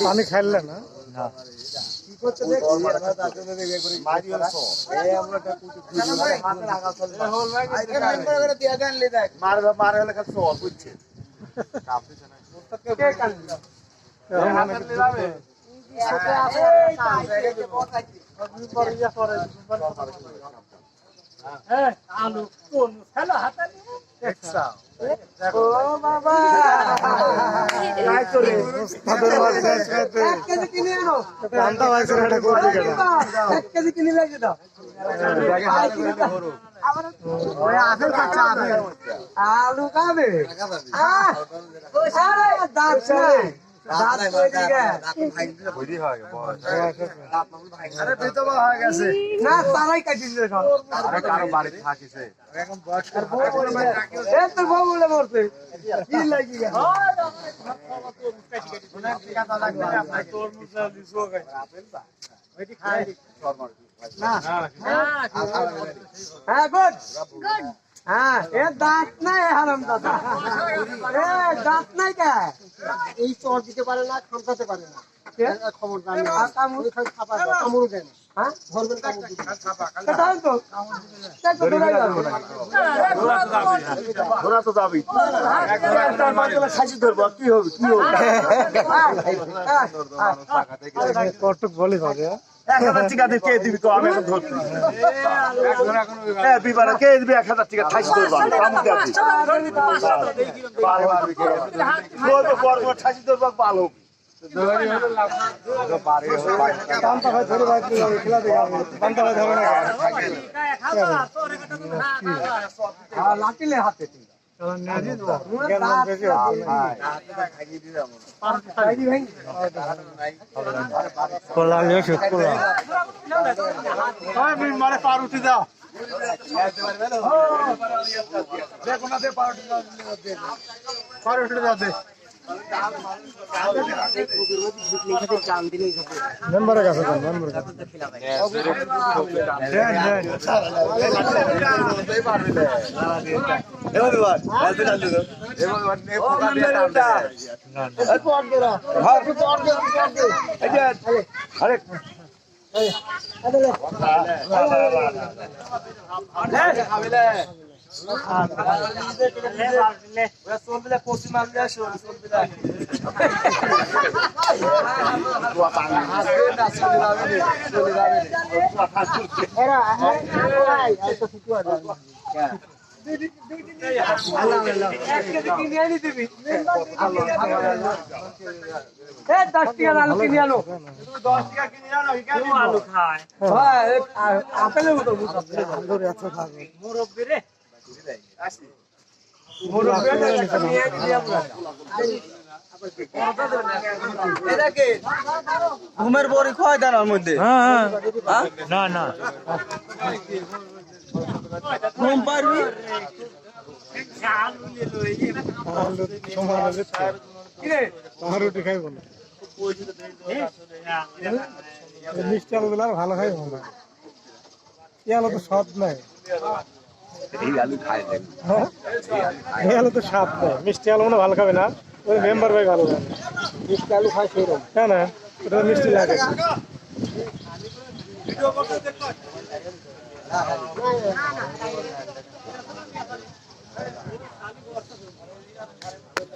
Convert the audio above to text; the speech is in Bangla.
পানি খাইলে না আলু কোন খেলো হাতে ও বাবা এক কেজি কিনে আনো পান্তা ভাইছে এটা করতে গেল 1 কেজি কিনে লাগে দাও ওই আপেল কাঁচা আপেল আলু খাবে আরে দাঁত নাই দাঁত কই দিকে আরে বেতবা হয়ে গেছে না তারাই কাটি দিছে সব আরে কারো বাড়ি থাকিছে এখন বয়স্ক এ তোর বউ বলে মরছে কি লাগি গেল হ্যাঁ গুড হ্যাঁ এ দাঁত নাই হারাম দাদা এ দাঁত নাই কে এই চর দিতে পারে না খামতাতে পারে না খবর জানি কামড় কামড় দেন হ্যাঁ ধরবেন কামড় দিতে সেটাই তো দেখো ধরে যাবে ঘোরা তো যাবি একবার মারলে খাসি ধরবো কি হবে কি হবে কটক বলে ভাবে 1000 টাকা দিয়ে কে দিবি তো আমি এখন ধরছি বিবারে কে দিবি 1000 টাকা খাসি ধরবো কামড় দেবি বারে বারে কে তো বড় খাসি ধরবো ভালো পান্তা ভাই ধরে ভাই খেলা দেখা পান্তা ভাই ধরে না লাটিলে হাতে কোলা নিয়ে শুট কোলা মানে পারুটি দাও পারুটি দাও দে মেম্বারের কাছে দেন মেম্বারের কাছে কিনে আনি দিবি 10 টাকা আলু কিনে আনো 10 টাকা কিনে আনো আলু খায় আপেলের মতো মুরব্বি রে ঘুমের বড়ি খাওয়াই দেন ওর মধ্যে না না ঘুম পারবি রুটি খাইব না মিষ্টি আলু দিলে ভালো খাইব না এই আলু তো স্বাদ নাই এই আলু খায় দেখ এই আলু তো স্বাদ নাই মিষ্টি আলু মনে ভালো খাবে না ওই মেম্বার ভাই ভালো খাবে মিষ্টি আলু খাই সেরকম হ্যাঁ না ওটা মিষ্টি লাগে